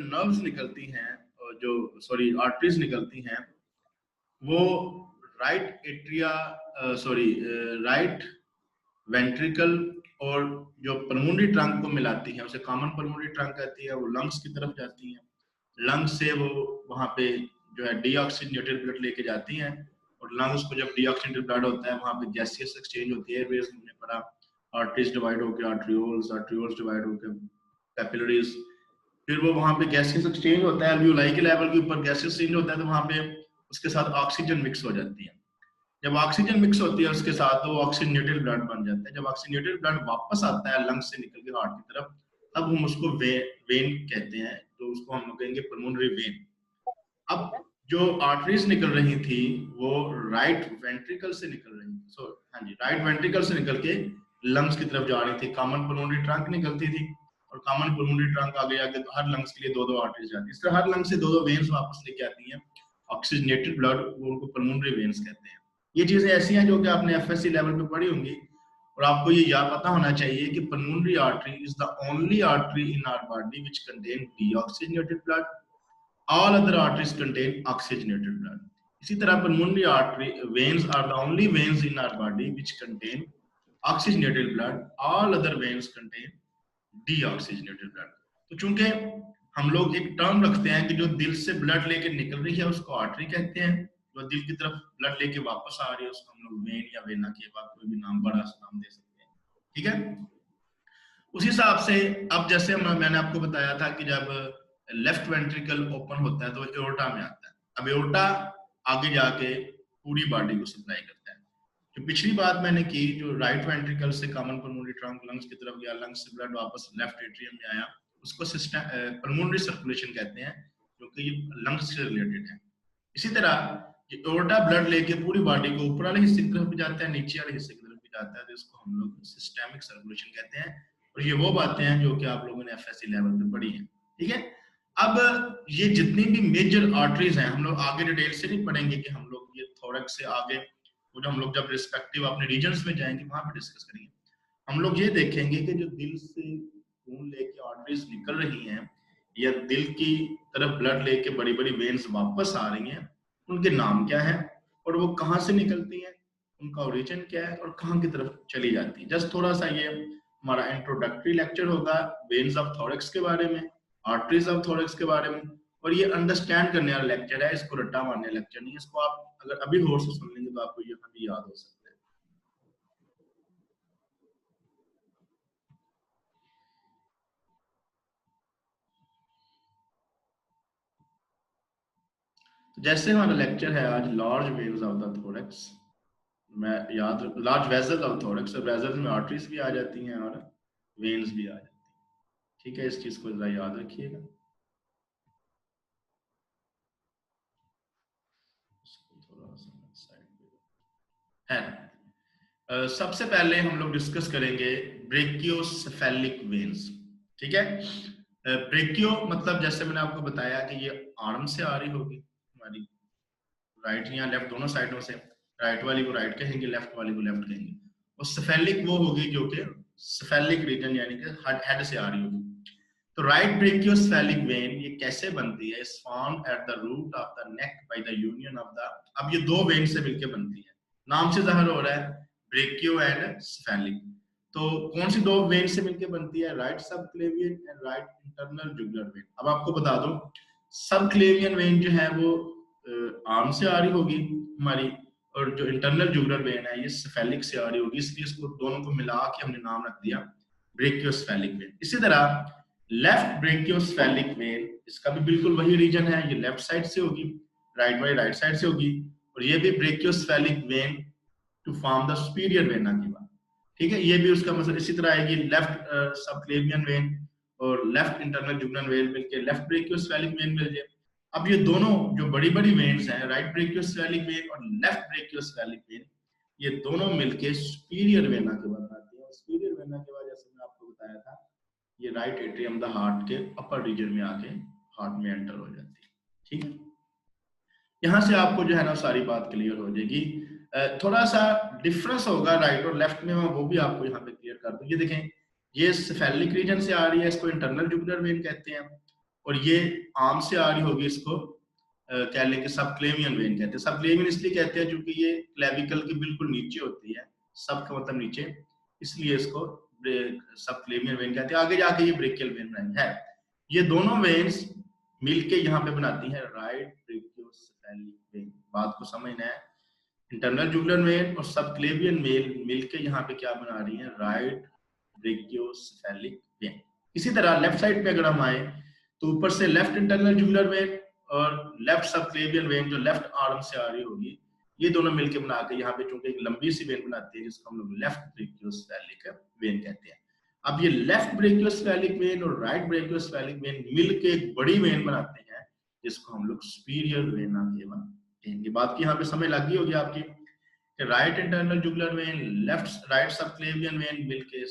Nerves निकलती हैं, जो सॉरी आर्टरीज निकलती हैं, वो राइट एट्रिया राइट वेंट्रिकल और जो पल्मोनरी ट्रंक को मिलाती है, उसे कॉमन पल्मोनरी ट्रंक कहती है, वो लंग्स की तरफ जाती है। लंग्स से वो वहां पे जो है डीऑक्सीजनेटेड ब्लड लेके जाती हैं, और लंग्स को जब डीऑक्सीजनेटेड ब्लड होता है वहां पे गैसियस एक्सचेंज होती है, एयरवेज हमने पढ़ा, आर्टरीज डिवाइड होकर आर्ट्रियोल्स, आर्ट्रियोल्स डिवाइड होकर कैपिलरीज, फिर वो वहां पे गैसेस एक्सचेंज होता है, एल्वियोलाई के लेवल के ऊपर गैसेस चेंज होता है, तो वहां पे उसके साथ ऑक्सीजन मिक्स हो जाती है। जब ऑक्सीजन मिक्स होती है उसके साथ, तो ऑक्सीजनेटेड ब्लड बन जाता है। जब ऑक्सीजनेटेड ब्लड वापस आता है लंग्स से निकल के हार्ट की तरफ, तब हम उसको वेन कहते हैं, तो उसको हम लोग कहेंगे पल्मोनरी वेन। अब जो आर्टरीज निकल रही थी वो राइट वेंट्रिकल से निकल रही थी, हाँ जी, राइट वेंट्रिकल से निकल के लंग्स की तरफ जा रही थी। कॉमन पल्मोनरी ट्रंक निकलती थी, और कॉमन पल्मोनरी ट्रंक आगे जाके हर लंग्स के लिए दो आर्टरीज जाती है। इस तरह हर लंग से दो वेन्स वापस लेके आती हैं ऑक्सीजनेटेड ब्लड, वो उनको पल्मोनरी वेन्स कहते हैं। ये चीजें ऐसी हैं जो कि आपने एफएससी लेवल पे पढ़ी होंगी, और आपको ये याद पता होना चाहिए कि pulmonary artery is the only artery in our body which contain deoxygenated blood, all other arteries contain oxygenated blood. इसी तरह pulmonary artery veins are the only veins in our body which contain oxygenated blood, all other veins contain deoxygenated blood। तो चूंकि हम लोग एक term रखते हैं कि जो दिल से ब्लड लेके निकल रही है उसको आर्टरी कहते हैं, जो दिल की तरफ ब्लड लेके वापस आ रही है उसको हम लोग वेन या वेना के बाद कोई भी नाम बड़ा सा नाम दे सकते हैं, ठीक है। उस हिसाब से अब जैसे मैंने आपको बताया था कि जब लेफ्ट वेंट्रिकल ओपन होता है तो एओर्टा में आता है। अब एओर्टा आगे जाके पूरी बॉडी को सप्लाई करता है। जो पिछली बात मैंने की, जो राइट वेंट्रिकल से कॉमन पल्मोनरी ट्रंक लंग्स की तरफ गया, लंग्स से ब्लड वापस लेफ्ट एट्रियम में आया, उसको पल्मोनरी सर्कुलेशन कहते हैं, क्योंकि ये लंग्स से रिलेटेड है। इसी तरह एओर्टा ब्लड लेके पूरी बॉडी को ऊपर वाले हिस्से की तरफ भी जाता है, नीचे वाले हिस्से की तरफ भी जाता है, तो इसको हम लोग सिस्टेमिक सर्कुलेशन कहते हैं। और ये वो बातें हैं जो कि आप लोगों ने एफएससी लेवल पे पढ़ी हैं, ठीक है। अब ये जितनी भी मेजर आर्टरीज हैं, हम लोग आगे डिटेल से नहीं पढ़ेंगे कि हम लोग ये थोरैक्स से आगे, वो जो हम लोग जब रिस्पेक्टिव अपने रीजन्स में जाएंगे वहां पे डिस्कस करेंगे। हम लोग ये देखेंगे कि जो दिल से खून लेके आर्टरीज निकल रही हैं, या दिल की तरफ ब्लड लेके बड़ी बड़ी वेन्स वापस आ रही हैं, उनके नाम क्या है और वो कहाँ से निकलती हैं, उनका ओरिजिन क्या है और कहाँ की तरफ चली जाती है। जस्ट थोड़ा सा ये हमारा इंट्रोडक्टरी लेक्चर होगा वेन्स ऑफ थोरैक्स के बारे में, आर्टरीज ऑफ थोरैक्स के बारे में, और ये अंडरस्टैंड करने वाला लेक्चर है, इसको रट्टा मारने लेक्चर नहीं है। इसको आप अगर अभी गौर से सुन लेंगे तो आपको ये भी याद हो सकता है। तो जैसे हमारा लेक्चर है आज large waves of the thorax, मैं याद लार्ज वेजल्स ऑफ थोरैक्स, और वेजल्स में आर्टरीज भी आ जाती हैं और वेन्स भी आ जाती हैं, ठीक है। इस चीज को जरा याद रखिएगा। सबसे पहले हम लोग डिस्कस करेंगे ब्रेकियोसेफेलिक वेन्स, ठीक है। ब्रेकियो मतलब जैसे मैंने आपको बताया कि ये आर्म से आ रही होगी हमारी, राइट या लेफ्ट दोनों साइडों से, राइट वाली को राइट कहेंगे, लेफ्ट वाली को लेफ्ट कहेंगे। और सेफेलिक वो होगी जो कि सेफेलिक रीजन यानी कि हेड से आ रही होगी। तो राइट ब्रेकियोसेफेलिक वेन ये कैसे बनती है, is found at the root of the neck by the union of the, अब ये दो वेन से मिलकर बनती है, नाम से जाहिर हो रहा है ब्रेकियो एंड सेफेलिक। तो कौन सी दो वेन से मिलकर बनती है, right subclavian and right internal jugular vein. अब आपको बता दूं सबक्लेवियन वेन जो है वो आर्म से आ रही होगी हमारी, और जो इंटरनल जुगुलर वेन है ये सेफेलिक से आ रही होगी, इसलिए इसको दोनों को मिला के हमने नाम रख दिया ब्रेकियोसेफेलिक वेन। इसी तरह लेफ्ट ब्रेकियोसेफेलिक वेन, इसका भी बिल्कुल वही रीजन है, ये लेफ्ट साइड से होगी, राइट वाली राइट साइड से होगी, और ये भी brachiocephalic vein to form the superior vena की बात, ठीक है। ये भी उसका मतलब इसी तरह आएगी, लेफ्ट सबक्लेवियन वेन और लेफ्ट इंटरनल जुगुलर वेन मिलके लेफ्ट ब्रेकियोसेफेलिक वेन मिल जाए। अब ये दोनों जो बड़ी बड़ी वेन्स हैं, राइट ब्रेकियोसेफेलिक वेन और लेफ्ट ब्रेकियोसेफेलिक वेन, ये दोनों मिलके सुपीरियर वेना के बाद आती है। सुपीरियर वेना के बाद जैसे मैं आपको बताया था, ये राइट एट्रियम द हार्ट के अपर रीजन में आके हार्ट में एंटर हो जाती है, ठीक है। यहाँ से आपको जो है ना सारी बात क्लियर हो जाएगी। थोड़ा सा डिफरेंस होगा राइट और लेफ्ट में, वो भी आपको यहाँ पे क्लियर कर दूं। ये देखें, ये सेफेलिक रीजन से आ रही है, इसको इंटरनल जुगुलर वेन कहते हैं, और ये आर्म से आ रही होगी, इसको कह लें कि सबक्लेवियन वेन कहते हैं। सबक्लेवियन इसलिए कहते हैं क्योंकि ये क्लेविकल के बिल्कुल नीचे होती है, सब का मतलब नीचे, इसलिए इसको सबक्लेवियन वेन कहते हैं। आगे जाके ये ब्रेकियल वेन है। ये दोनों वेन्स मिलके यहाँ पे बनाती है राइट ब्रेकियोसेफेलिक वेन। बात को समझना है, इंटरनल जुगुलर वेन और सबक्लेवियन वेन मिलके यहाँ पे क्या बना रही है, राइट ब्रेकियोसेफेलिक वेन। इसी तरह लेफ्ट साइड पे अगर हम आए तो ऊपर से लेफ्ट इंटरनल जुगुलर वेन और लेफ्ट सबक्लेवियन वेन जो लेफ्ट आर्म से आ रही होगी, ये दोनों मिलके बना के यहाँ पे चूंकि एक लंबी सी वेन बनाती है जिसको हम लोग लेफ्ट ब्रेकियोसेफेलिक वेन कहते हैं। अब ये लेफ्ट ब्रेकियोसेफेलिक वेन और राइट ब्रेकियोसेफेलिक वेन मिलके एक बड़ी वेन बनाते हैं जिसको हम लोग सुपीरियर वेना केवा कहेंगे। बात की यहाँ पे समझ लगी होगी आपकी कि right internal jugular vein, left right subclavian vein मिलके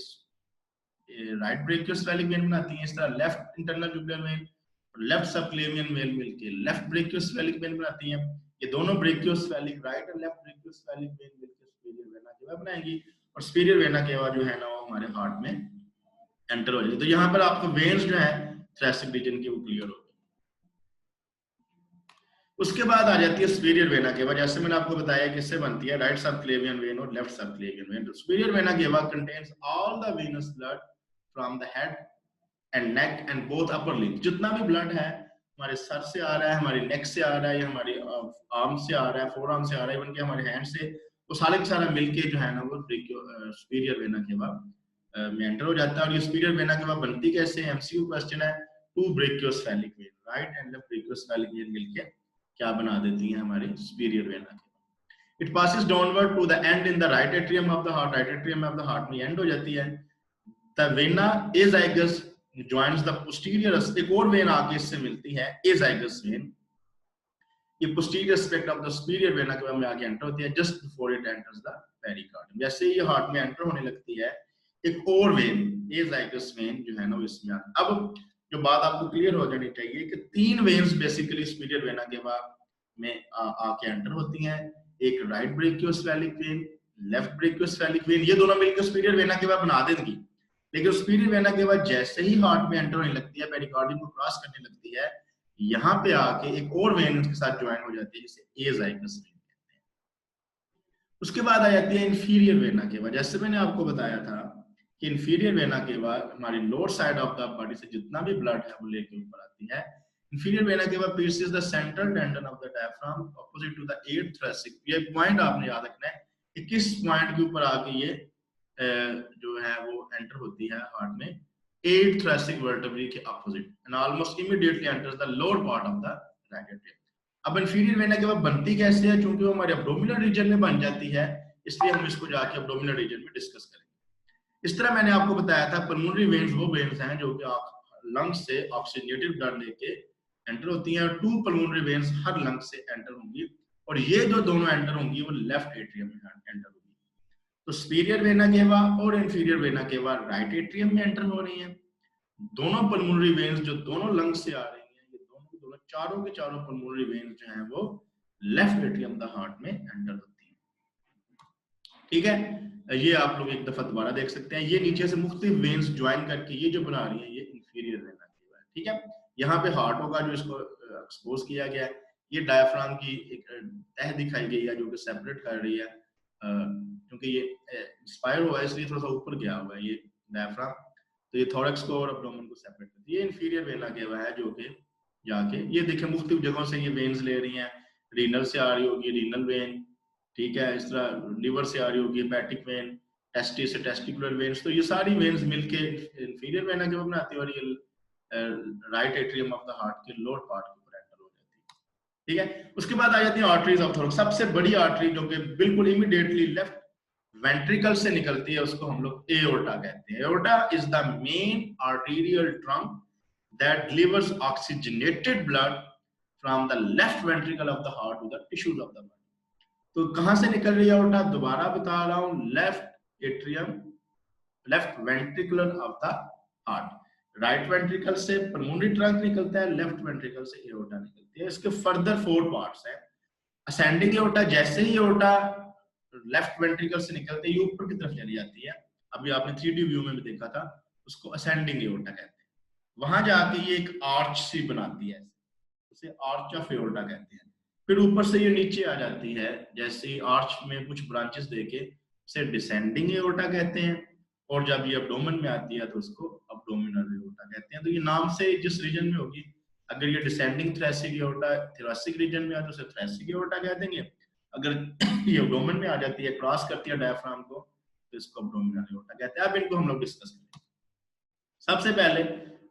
राइट ब्रेकियोसेफेलिक वेन बनाती है। इस तरह लेफ्ट इंटरनल जुगुलर वेन और लेफ्ट सबक्लेवियन वेन मिलके लेफ्ट ब्रेकियोसेफेलिक वेन बनाती है। ये दोनों ब्रेकियोसेफेलिक राइट और लेफ्ट ब्रेकियोसेफेलिक वेन मिलके सुपीरियर वेना केवा बनाएंगी और सुपीरियर वेना केवा जो है ना वो हमारे हार्ट में एंटर हो जाएगी। तो यहाँ पर आपको वेन्स जो है थोरेसिक रीजन की वो क्लियर होगी। उसके बाद आ जाती है सुपीरियर वेना केवा। जैसे मैंने आपको बताया किससे बनती है, राइट सबक्लेवियन वेन और लेफ्ट सबक्लेवियन वेन। तो सुपीरियर वेना केवा contains all the venous blood from the head and neck and both upper limb. जितना भी ब्लड है हमारे सर से आ रहा है, हमारी नेक से आ रहा है, या हमारी आर्म से आ रहा है, फोर आर्म से आ रहा है, इवन के हमारे हैंड से, वो सारे के सारा मिलके जो है ना वो सुपीरियर वेना केवा में एंटर हो जाता है। और ये सुपीरियर वेना केवा बनती कैसे, एमसीक्यू क्वेश्चन है। Two brachiocephalic vein, right and left brachiocephalic vein मिलके क्या बना देती है हमारी सुपीरियर वेना केवा। It passes downward to the end in the right atrium of the heart. Right atrium of the heart में एंड हो जाती है। The vena azygos joins the posterior, एक और वेन आगे इससे मिलती है एजाइगस वेन। ये posterior aspect of the superior vena के में आगे एंटर होती है just before it enters the pericardium। जैसे ये हार्ट में एंटर होने लगती है एक और वेन एजाइगस वेन जो है ना वो इसमें आती है। अब जो बात आपको क्लियर हो जानी चाहिए कि तीन वेन्स बेसिकली सुपीरियर वेना के में आके एंटर होती हैं। एक right brachiocephalic when, left brachiocephalic when, ये दोनों मिलकर सुपीरियर वेना के बना देंगी। लेकिन सुपीरियर वेना के बाद जैसे ही हार्ट में एंटर होने लगती है, पेरिकार्डियम को क्रॉस करने लगती है, यहाँ पे आके एक और वेन उसके साथ ज्वाइन हो जाती है जिसे एजाइगस वेन कहते हैं। उसके बाद आ जाती है इंफीरियर वेना के बाद। जैसे मैंने आपको बताया था कि इंफीरियर वेना के बाद हमारी lower side of the body से जितना भी ब्लड है वो लेके ऊपर आती है। इंफीरियर वेना के बाद pierces the central tendon of the diaphragm opposite to the 8th thoracic। ये पॉइंट आपने याद रखना है कि किस पॉइंट के ऊपर आके ये जो है वो एंटर होती है हार्ट में, 8th thoracic vertebrae के opposite and almost immediately enters the lower part of the right atrium. अब इंफीरियर वेना के बाद बनती कैसे है, क्योंकि वो हमारे एब्डोमिनल रीजन में बन जाती है, इसलिए हम इसको जाके एब्डोमिनल रीजन में डिस्कस करेंगे। इस तरह मैंने आपको बताया था पल्मोनरी वेन्स वो वेन्स हैं जो कि लंग्स से ऑक्सीजनेटेड ब्लड लेके एंटर होती हैं, और 2 पल्मोनरी वेन्स हर लंग से एंटर होंगी, और ये जो दोनों एंटर होंगी वो लेफ्ट एट्रियम में एंटर होंगी। तो सुपीरियर वेना केवा और inferior vena cava right atrium में एंटर हो रही हैं। दोनों पल्मोनरी वेन्स जो दोनों लंग से आ रही हैं, ये दोनों चारों के चारों पल्मोनरी वेन्स जो हैं वो लेफ्ट एट्रियम द हार्ट में एंटर होती हैं। ठीक है, ये आप लोग एक दफा दोबारा देख सकते हैं। ये नीचे से मुख्तलिफ वेन्स ज्वाइन करके ये जो बना रही है ये इंफीरियर वेना केवा है। ठीक है, यहाँ पे हार्ट होगा जो इसको एक्सपोज किया गया है। ये डायफ्राम की एक तह दिखाई गई है जो कि सेपरेट कर रही है, क्योंकि ये इंस्पायर हुआ है इसलिए थोड़ा सा ऊपर गया हुआ है ये डायफ्राम, तो ये थोरैक्स को और एब्डोमेन को सेपरेट करती है। ये इंफीरियर वेना केवा है जो कि जाके ये देखें मुख्तलिफ जगहों से ये वेन्स ले रही हैं। रीनल से आ रही होगी रीनल वेन, ठीक है, इस तरह लिवर से आ रही होगी हेपेटिक वेन, टेस्टिस से टेस्टिकुलर वेन्स, तो ये सारी वेन्स मिलके इंफीरियर वेना केवा बनाती है और ये right atrium of the heart के लोअर पार्ट के ऊपर एंटर हो जाती है। ठीक है, उसके बाद आ जाती है आर्टरीज ऑफ थोरैक्स। सबसे बड़ी आर्टरी जो कि बिल्कुल इमीडिएटली लेफ्ट वेंट्रिकल से निकलती है उसको हम लोग एओर्टा कहते हैं। Aorta is the main arterial trunk that delivers oxygenated blood from the left ventricle of the heart to the tissues of the body. तो कहां से निकल रही है एओर्टा, दोबारा बता रहा हूं, left atrium, left ventricular of the heart. Right ventricle से पल्मोनरी ट्रंक निकलता है, लेफ्ट वेंट्रिकल से एओर्टा निकलती है। इसके फर्दर 4 पार्ट्स हैं। असेंडिंग एओर्टा, जैसे ही एओर्टा लेफ्ट वेंट्रिकल से निकलते ही ऊपर की तरफ चली जाती है, अभी आपने 3D व्यू में भी देखा था, उसको असेंडिंग एओर्टा कहते हैं। वहां जाके ये एक आर्च सी बनाती है, उसे आर्च ऑफ एओर्टा कहते हैं। फिर ऊपर से ये नीचे आ जाती है, जैसे आर्च में कुछ ब्रांचेस देके उसे डिसेंडिंग एओर्टा कहते हैं, और जब ये अब्डोमेन में आती है तो उसको अब्डोमिनल एओर्टा कहते हैं। तो ये नाम से जिस रीजन में होगी, अगर ये descending thoracic aorta thoracic region में है तो उसे थोरैसिक एओर्टा कह देंगे। अगर ये अब्डोमेन में आ जाती है, क्रॉस करती है डायफ्राम को, तो इसको अब्डोमिनल एओर्टा कहते हैं। अब इनको हम लोग डिस्कस करेंगे। सबसे पहले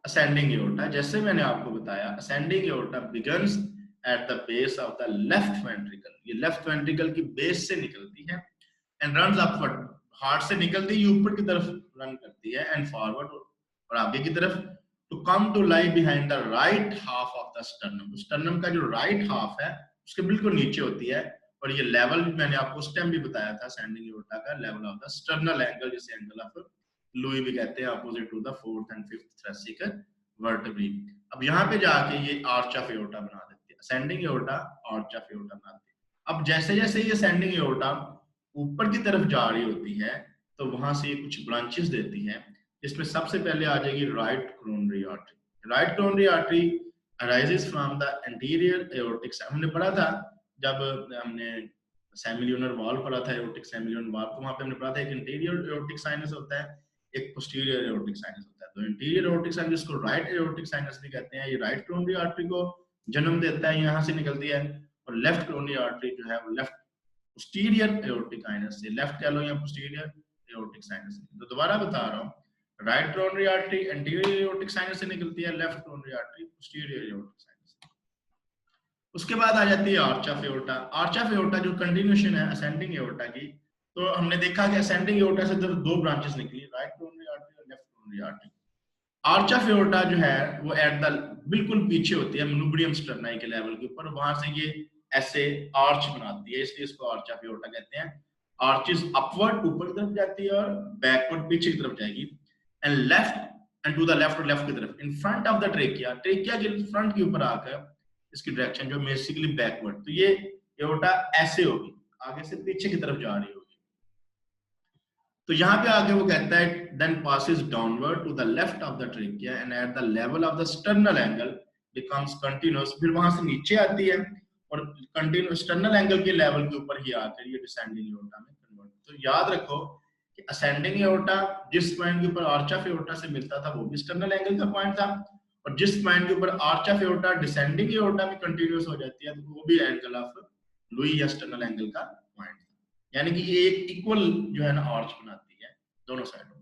असेंडिंग एओर्टा, जैसे मैंने आपको बताया ascending aorta begins at the base of the left ventricle, ये लेफ्ट वेंट्रिकल की बेस से निकलती है, एंड रन्स अपवर्ड, हार्ट से निकलती है ऊपर की तरफ रन करती है, एंड फॉरवर्ड, और आगे की तरफ, to come to lie behind the right half of the sternum. Sternum का जो राइट हाफ है उसके बिल्कुल नीचे होती है, और ये लेवल मैंने आपको उस टाइम भी बताया था असेंडिंग एओर्टा का, level of the sternal angle, जिसे एंगल ऑफ लुई भी कहते हैं, opposite to the fourth and fifth thoracic vertebrae. अब यहाँ पे जाके ये आर्च ऑफ एओर्टा बना देती है, ascending aorta arch of aorta बनाती है। अब जैसे जैसे ये असेंडिंग एओर्टा ऊपर की तरफ जा रही होती है, तो वहां से ये कुछ ब्रांचेस देती है, जिसमें सबसे पहले आ जाएगी right coronary artery. Right coronary artery arises from the anterior aortic, हमने पढ़ा था जब हमने सेमिल्यूनर वॉल्व पढ़ा था, एओर्टिक सेमिल्यूनर वॉल्व, तो वहां पे हमने पढ़ा था एक इंटीरियर एओर्टिक साइनस होता है, एक पोस्टीरियर एओर्टिक साइनस होता है। तो इंटीरियर एओर्टिक साइनस, जिसको राइट एओर्टिक साइनस भी कहते हैं, ये राइट कोरोनरी आर्टरी को जन्म देता है, यहाँ से निकलती है, और लेफ्ट कोरोनरी आर्टरी जो है वो लेफ्ट पोस्टीरियर एओर्टिक साइनस से, लेफ्ट कह लो या पोस्टीरियर एओर्टिक साइनस से। तो दोबारा बता रहा हूँ, right coronary artery anterior aortic sinus से निकलती है, left coronary artery posterior aortic sinus से। उसके बाद आ जाती है arch of aorta. Arch of aorta जो कंटिन्यूएशन है असेंडिंग एओर्टा की, तो हमने देखा कि असेंडिंग एओर्टा से दो ब्रांचेस निकली, राइट कोरोनरी आर्टरी और left coronary artery. Arch of aorta जो है वो एट द बिल्कुल पीछे होती है, मनुब्रियम स्टर्नाई के लेवल के ऊपर, वहां से ये ऐसे आर्च बनाती है, इसलिए इसको आर्च ऑफ एओर्टा कहते हैं। आर्चेस अपवर्ड ऊपर की तरफ जाती है, और बैकवर्ड पीछे की तरफ जाएगी, and left end to the left, और लेफ्ट की तरफ in front of the trachea, trachea के फ्रंट के ऊपर आकर इसकी डायरेक्शन जो बेसिकली बैकवर्ड, तो ये एओर्टा ऐसे होगी, आगे से पीछे की तरफ जा रही होगी। तो यहाँ पे आगे वो कहता है then passes downward to the left of the trachea and at the level of the sternal angle becomes continuous, फिर वहां से नीचे आती है, और कंटिन्यूस स्टर्नल एंगल के लेवल के ऊपर ही आकर ये डिसेंडिंग एओर्टा में कन्वर्ट। तो याद रखो कि असेंडिंग एओर्टा जिस पॉइंट के ऊपर आर्च ऑफ एओर्टा से मिलता था वो भी स्टर्नल एंगल का पॉइंट था, और जिस पॉइंट के ऊपर arch of aorta descending aorta में कंटिन्यूस हो जाती है, तो वो भी एंगल ऑफ लुई या स्टर्नल एंगल का पॉइंट था। यानी कि ये एक इक्वल जो है ना आर्च बनाती है दोनों साइडों में।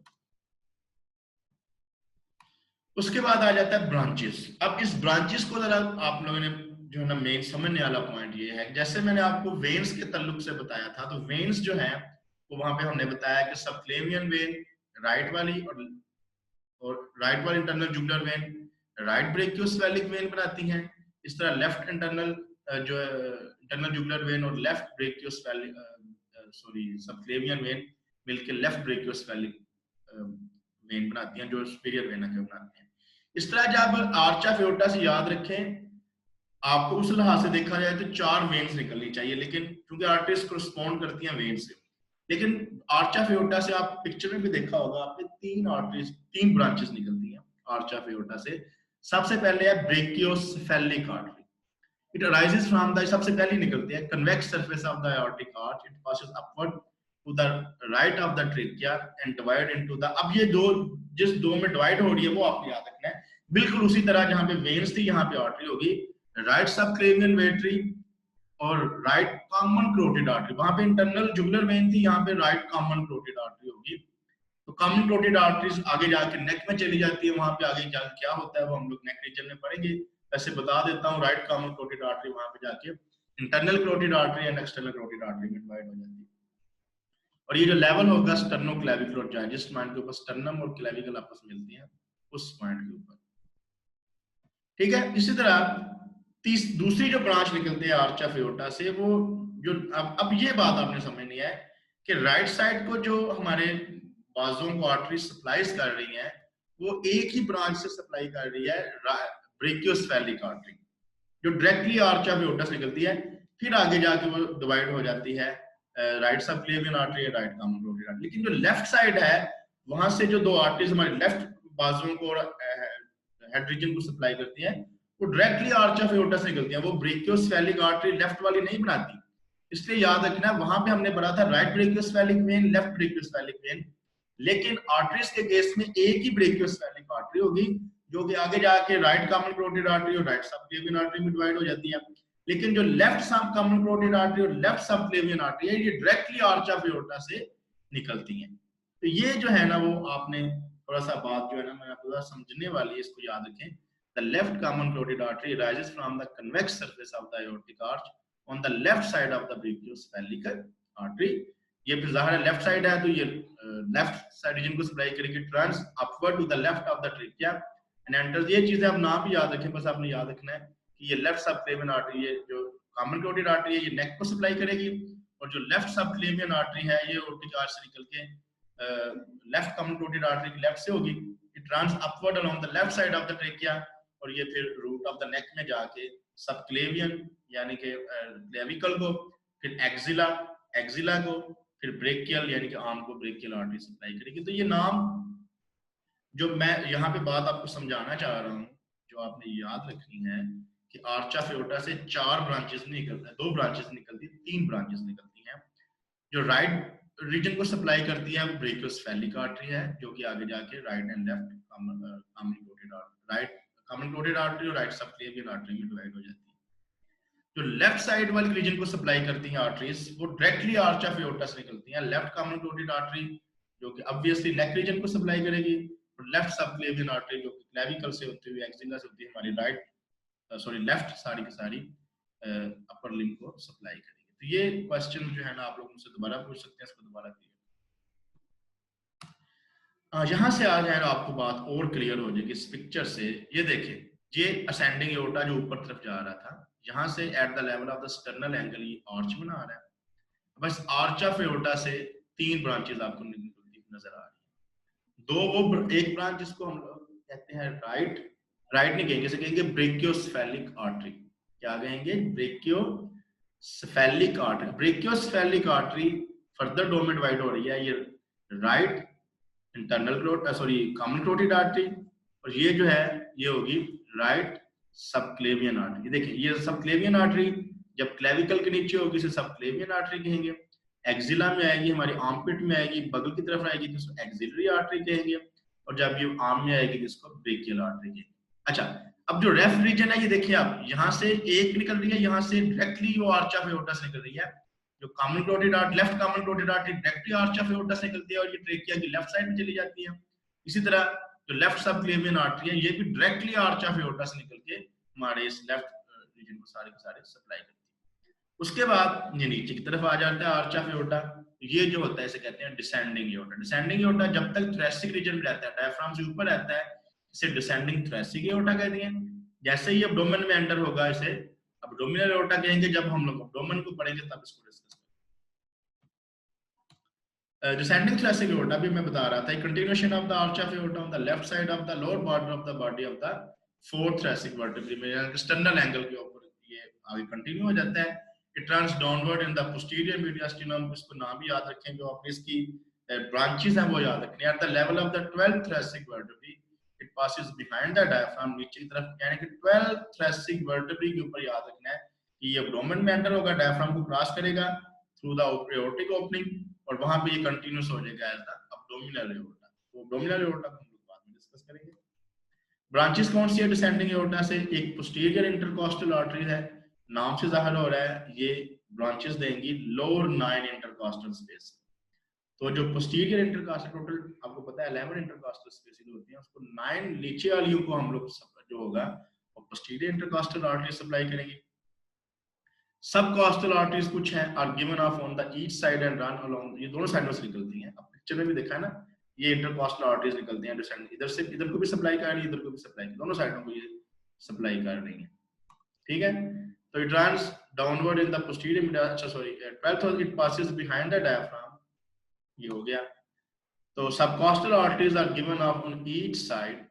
उसके बाद आ जाता है ब्रांचेस। अब इस ब्रांचेस को जरा आप लोगों ने जो है ना मेन समझने वाला पॉइंट ये है, जैसे मैंने आपको वेन्स के ताल्लुक से बताया था, तो वेन्स जो है वो वहां पे हमने बताया कि सबक्लेवियन वेन राइट वाली, और राइट वाली internal jugular vein right brachiocephalic when बनाती हैं। इस तरह लेफ्ट इंटरनल जो इंटरनल जुगुलर वेन और लेफ्ट ब्रेकियोसेफेलिक सबक्लेवियन वेन मिलकर लेफ्ट ब्रेकियोसेफेलिक वेन बनाती हैं, जो सुपीरियर वेना के बनाते हैं। इस तरह जब आर्च ऑफ एओर्टा से याद रखें, आपको उस लिहाज से देखा जाए तो 4 वेन्स निकलनी चाहिए, लेकिन क्योंकि आर्टरीज करस्पॉन्ड करती हैं वेन से, लेकिन आर्च ऑफ एओर्टा से आप पिक्चर में भी देखा होगा आपने 3 आर्टरीज 3 ब्रांचेस निकलती हैं आर्च ऑफ एओर्टा से। सबसे पहले है brachiocephalic artery, it arises from the, सबसे पहले निकलती है convex surface of the aortic arch, it passes upward to the right of the trachea and divide into the, अब ये दो जिस दो में डिवाइड हो रही है वो आपको याद रखना है, बिल्कुल उसी तरह जहां पे वेन्स थी यहाँ पे आर्टरी होगी, राइट सबक्लेवियन वेट्री और राइट कॉमन करोटिड आर्टरी। वहां पे इंटरनल जुगुलर वेन थी, यहाँ पे राइट कॉमन करोटिड आर्टरी होगी। तो कॉमन करोटिड आर्टरीज आगे जाके नेक में चली जाती है, वहां पे आगे जाके क्या होता है वो हम लोग नेक रीजन में पढ़ेंगे। वैसे बता देता हूँ, राइट कॉमन करोटिड आर्टरी वहां पे जाके internal carotid artery and external carotid artery में डिवाइड हो जाती है। और ये जो लेवल होगा स्टर्नोक्लेविकुलर जॉइंट, जिस पॉइंट के ऊपर स्टर्नम और क्लेविकल आपस में मिलती हैं, उस पॉइंट के ऊपर, ठीक है। इसी तरह दूसरी जो ब्रांच निकलती है आर्च ऑफ एओर्टा से, वो जो अब ये बात आपने समझनी है कि राइट साइड को जो हमारे बाजुओं को आर्टरी सप्लाईज कर रही है, वो एक ही ब्रांच से सप्लाई कर रही है, ब्रेकियोसेफेलिक आर्टरी, जो डायरेक्टली आर्च ऑफ एओर्टा से निकलती है, फिर आगे जाके वो डिवाइड हो जाती है right subclavian artery, right common carotid artery. लेकिन जो लेफ्ट साइड है, वहां से जो 2 आर्टरीज हमारे लेफ्ट बाजुओं को हेड रीजन को सप्लाई करती हैं वो डायरेक्टली आर्च ऑफ एओर्टा से निकलती हैं, वो ब्रेकियोसेफेलिक आर्टरी लेफ्ट वाली नहीं बनाती। इसलिए याद रखना वहां पे हमने पढ़ा था right brachiocephalic when, left brachiocephalic when, लेकिन आर्टरीज के केस में एक ही ब्रेकियोसेफेलिक आर्टरी होगी जो कि आगे जाके राइट कॉमन कैरोटिड आर्टरी और राइट सबक्लेवियन आर्टरी में डिवाइड हो जाती है। लेकिन जो लेफ्ट सब कॉमन कैरोटिड आर्टरी और लेफ्ट सबक्लेवियन आर्टरी है ये डायरेक्टली आर्च ऑफ एओर्टा से निकलती हैं। तो ये जो है ना वो आपने थोड़ा सा बात जो है ना मैं आपको समझने वाली है, इसको याद रखें। The left common carotid artery rises from the convex surface of the aortic arch on the left side of the brachiocephalic artery. ये फिर जाहिर है लेफ्ट साइड है तो ये लेफ्ट साइड रीजन को सप्लाई करेगी, runs upward to the left of the trachea and enters. ये चीजें आप नाम भी याद रखें, बस आपने याद रखना है कि ये लेफ्ट सबक्लेवियन आर्टरी, ये जो कॉमन कैरोटिड आर्टरी है ये नेक को सप्लाई करेगी, और जो लेफ्ट सबक्लेवियन आर्टरी है ये एओर्टिक आर्च से निकल के लेफ्ट कॉमन कैरोटिड आर्टरी की लेफ्ट से होगी, it runs upward along the left side of the trachea, और ये फिर रूट ऑफ द नेक में जाके सबक्लेवियन यानी कि क्लेविकल को, फिर एक्सिला, एक्सिला को, फिर ब्रेकियल यानी कि आर्म को ब्रेकियल आर्टरी सप्लाई करेगी। तो ये नाम जो मैं यहाँ पे बात आपको समझाना चाह रहा हूँ जो आपने याद रखनी है कि आर्च ऑफ एओर्टा से 4 ब्रांचेस निकलता है, 2 ब्रांचेस निकलती है, 3 ब्रांचेस निकलती हैं। जो राइट रीजन को सप्लाई करती है वो ब्रेकियोसेफेलिक आर्टरी है जो कि आगे जाके right and left common carotid artery, right common carotid artery और राइट सबक्लेवियन आर्टरी में डिवाइड हो जाती है। जो लेफ्ट साइड वाली रीजन को सप्लाई करती हैं आर्टरीज वो डायरेक्टली आर्च ऑफ एओर्टा से निकलती हैं। लेफ्ट कॉमन कैरोटिड आर्टरी जो कि ऑब्वियसली नेक रीजन को सप्लाई करेगी, और लेफ्ट सबक्लेवियन आर्टरी जो कि क्लेविकल से होती हुई एक्सिला से होती है हमारी राइट लेफ्ट सारी की सारी अपर लिंब को सप्लाई करेगी। तो ये क्वेश्चन जो है ना आप लोग मुझसे दोबारा पूछ सकते हैं, इसको दोबारा क्लियर। यहाँ से आ जाए आपको बात और क्लियर हो जाएगी इस पिक्चर से। ये देखें ये असेंडिंग एओर्टा जो ऊपर तरफ जा रहा था, यहाँ से at the level of the sternal angle ये आर्च बना रहा है। बस आर्च ऑफ एओर्टा से 3 ब्रांचेस आपको नजर आ रही है। वो एक ब्रांच जिसको हम लोग कहते हैं राइट नहीं कहेंगे, इसे कहेंगे ब्रेकियोसेफेलिक आर्टरी। क्या कहेंगे? Brachiocephalic artery. Brachiocephalic artery further domain divide हो रही है, ये right internal common carotid artery, और ये जो है ये होगी राइट सबक्लेवियन आर्टरी। देखिए ये सबक्लेवियन आर्टरी जब क्लेविकल के नीचे होगी इसे सबक्लेवियन आर्टरी कहेंगे, एक्सिला में आएगी हमारी आर्मपिट में आएगी, बगल की तरफ आएगी तो एक्सिलरी आर्टरी कहेंगे, और जब ये आर्म में आएगी तो इसको ब्रेकियल आर्टरी कहेंगे। अच्छा, अब जो रेफ रीजन है ये देखिए आप, यहाँ से एक निकल रही है, यहाँ से डायरेक्टली वो आर्च ऑफ एओर्टा से निकल रही है। जो common carotid artery, left common carotid artery directly arch of aorta से निकलती है और ये ट्रेकिया की लेफ्ट साइड में चली जाती है। इसी तरह जो लेफ्ट सबक्लेवियन आर्टरी है ये भी डायरेक्टली आर्च ऑफ एओर्टा से निकल के हमारे इस लेफ्ट रीजन को सारे के सारे सप्लाई करती है। उसके बाद ये नीचे की तरफ आ जाता है आर्च ऑफ एओर्टा, ये जो होता है इसे कहते हैं डिसेंडिंग एओर्टा। डिसेंडिंग एओर्टा जब तक थोरैसिक रीजन में रहता है, डायफ्राम से ऊपर रहता है, इसे डिसेंडिंग थोरैसिक एओर्टा कहते हैं। जैसे ही एब्डोमेन में एंटर होगा इसे एब्डोमिनल एओर्टा कहेंगे। जब हम लोग एब्डोमेन को पढ़ेंगे तब इसको डिस्कस करेंगे। डिसेंडिंग थोरैसिक एओर्टा भी मैं बता रहा था, continuation of the arch of aorta on the left side of the lower border of the body of the fourth thoracic vertebrae में स्टर्नल एंगल के ऊपर ये आगे कंटिन्यू हो जाता है। It runs downward in the posterior mediastinum, इसको नाम भी याद रखें, जो आपने इसकी ब्रांचेस हैं वो याद रखनी है। At the level of the 12th thoracic vertebrae it passes behind the diaphragm, नीचे की तरफ, यानी कि 12th thoracic vertebrae के ऊपर याद रखना है कि ये एब्डोमेन में एंटर होगा, डायफ्राम को क्रॉस करेगा थ्रू द एओर्टिक ओपनिंग, और वहां पे ये कंटीन्यूअस हो जाएगा एज द एब्डोमिनल एओर्टा। तो एब्डोमिनल एओर्टा को हम लोग बाद में डिस्कस करेंगे। ब्रांचेस कौन सी है डिसेंडिंग एओर्टा से? एक पोस्टीरियर इंटरकॉस्टल आर्टरी है, नाम से जाहिर हो रहा है ये ब्रांचेस देंगी लोअर 9 इंटरकॉस्टल स्पेस। तो जो पोस्टीरियर इंटरकॉस्टल, टोटल आपको पता है 11 इंटरकॉस्टल स्पेसेस होती हैं, उसको 9 नीचे वालियों को हम लोग जो होगा वो पोस्टीरियर इंटरकॉस्टल आर्टरी सप्लाई करेंगे। सबकॉस्टल आर्टरीज कुछ हैं are given off on the each side and run along, ये दोनों साइडों से निकलती हैं। अब पिक्चर में भी देखा है ना, ये इंटरकॉस्टल आर्टरीज निकलती हैं डिसेंड, इधर से इधर को भी सप्लाई कर रही है, इधर को भी सप्लाई, दोनों साइडों को ये सप्लाई कर रही है। ठीक है, तो it runs downward in the posterior media, 12th it passes behind the diaphragm, ये हो गया। तो subcostal arteries are given off on each side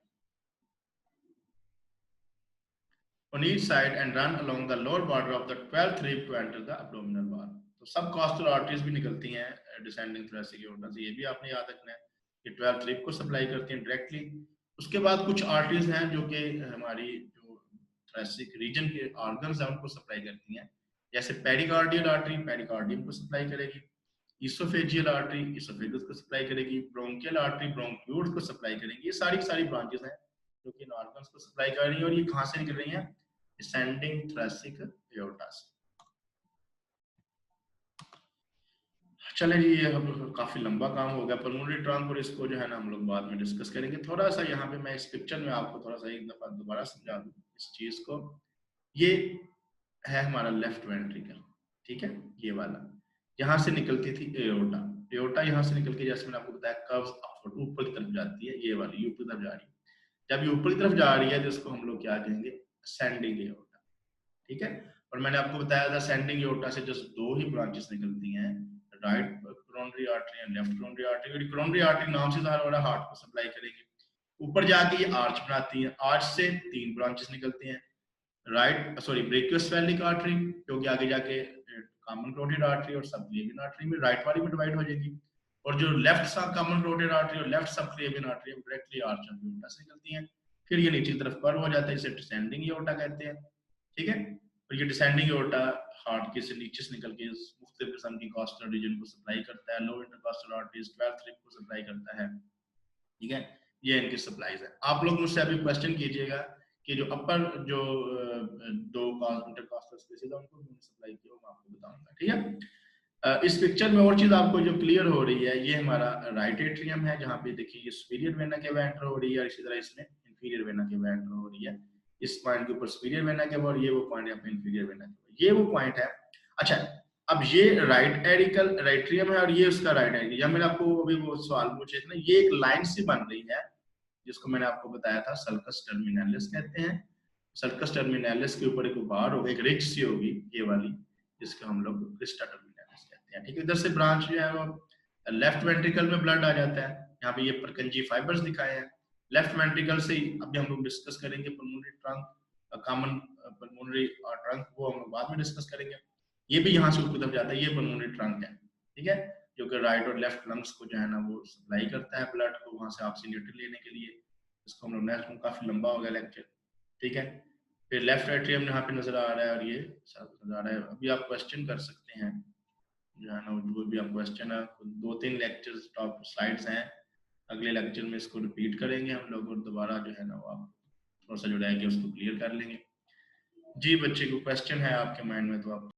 and run along the lower border of the 12th rib to enter the abdominal wall. तो subcostal arteries भी निकलती हैं descending thoracic aorta से, ये भी आपने याद रखना है कि 12th rib को सप्लाई करती हैं डायरेक्टली, उसके बाद कुछ आर्टरीज हैं जो कि हमारी जो थोरेसिक रीजन के ऑर्गन्स हैं उनको सप्लाई करती हैं, जैसे पेरिकार्डियल आर्टरी पेरिकार्डियम को सप्लाई करेगी, इसोफेजियल आर्टरी इसोफेगस को सप्लाई करेगी, ब्रोंकियल आर्टरी ब्रोंक्यूल्स को सप्लाई करेगी। ये सारी सारी ब्रांचेस हैं जो कि इन ऑर्गन्स को सप्लाई कर रही हैं, और ये कहाँ से निकल रही हैं? डिसेंडिंग थोरेसिक एओर्टा से। चले जी, ये हम काफी लंबा काम हो गया पल्मोनरी ट्रंक, और इसको जो है ना हम लोग बाद में डिस्कस करेंगे। थोड़ा सा यहाँ पे मैं इस पिक्चर में आपको थोड़ा सा एक दफा दोबारा समझा दूं इस चीज को। ये है हमारा लेफ्ट वेंट्रिकल, ठीक है, ये वाला यहाँ से निकलती थी एओर्टा, एओर्टा यहाँ से निकल के जैसे मैंने आपको बताया कर्व्स अपवर्ड ऊपर की तरफ जाती है, ये वाली ऊपर की तरफ जा रही है। जब ये ऊपर की तरफ जा रही है तो इसको हम लोग क्या कहेंगे? असेंडिंग एओर्टा, ठीक है। और मैंने आपको बताया था असेंडिंग एओर्टा से जस्ट दो ही ब्रांचेस निकलती हैं, right coronary artery and left coronary artery. और कोरोनरी आर्टरी नाम से ज़ाहिर हो रहा है हार्ट को सप्लाई करेगी। ऊपर जाके ये आर्च बनाती है, आर्च से तीन ब्रांचेस निकलती हैं, राइट सॉरी ब्रेकियोसेफेलिक आर्टरी जो कि आगे जाके कॉमन कैरोटिड आर्टरी और सबक्लेवियन आर्टरी में राइट वाली में डिवाइड हो जाएगी, और जो लेफ्ट सब कॉमन कैरोटिड आर्टरी और left subclavian artery directly arch of aorta से निकलती हैं। फिर ये नीचे की तरफ कर्व हो जाता है, इसे डिसेंडिंग एओर्टा कहते हैं, ठीक है। और ये डिसेंडिंग एओर्टा हार्ट के से नीचे से निकल के मुख्तलिफ किस्म की कॉस्टल रीजन को सप्लाई करता है, लो इंटरकॉस्टल आर्टरीज 12th रिब को सप्लाई करता है, ठीक है। ये इनकी सप्लाईज है। आप लोग मुझसे अभी क्वेश्चन कीजिएगा कि जो अपर जो दो इंटरकॉस्टल स्पेसेस है उनको सप्लाई किया मैं आपको बताऊंगा, ठीक है। इस पिक्चर में और चीज आपको जो क्लियर हो रही है, ये हमारा राइट एट्रियम है, जहाँ पे देखिए ये सुपीरियर वेना केवा एंटर हो रही है, और इसी तरह इसमें इंफीरियर वेना केवा एंटर हो रही है। इस पॉइंट के ऊपर सुपीरियर वेना केवा, और ये वो पॉइंट यहाँ पे इंफीरियर वेना केवा, ये वो पॉइंट है। अच्छा, अब ये राइट एडिकल एट्रियम है और ये उसका राइट एडिकल, या मैंने आपको अभी वो सवाल पूछे थे ना, ये एक लाइन सी बन रही है जिसको मैंने आपको बताया था सल्कस टर्मिनलिस कहते हैं। सल्कस टर्मिनलिस के ऊपर एक बार होगी, एक रिच सी होगी ये वाली, जिसको हम लोग क्रिस्टा टर्मिनलिस कहते हैं, ठीक है। इधर से ब्रांच जो है वो लेफ्ट वेंट्रिकल में ब्लड आ जाता है, यहाँ पे ये परकंजी फाइबर्स दिखाए हैं। लेफ्ट वेंट्रिकल से अभी हम लोग डिस्कस करेंगे pulmonary trunk, common pulmonary trunk, वो हम बाद में डिस्कस करेंगे। ये भी यहाँ से ऊपर तरफ जाता है, ये पल्मोनरी ट्रंक है, ठीक है, जो कि राइट और लेफ्ट लंग्स को जो है ना वो सप्लाई करता है ब्लड को वहां से ऑक्सीजन लेने के लिए। इसको हम लोग नेक्स्ट में, काफी लंबा हो गया लेक्चर, ठीक है। फिर लेफ्ट एट्रियम यहाँ पे नजर आ रहा है, और ये सब नजर आ रहा है। अभी आप क्वेश्चन कर सकते हैं जो है ना, जो भी आप क्वेश्चन है, 2-3 लेक्चर्स टॉप स्लाइड्स हैं, अगले लेक्चर में इसको रिपीट करेंगे हम लोग, और दोबारा जो है ना वो आप थोड़ा सा जो रहेगा उसको क्लियर कर लेंगे। जी बच्चे को क्वेश्चन है आपके माइंड में तो आप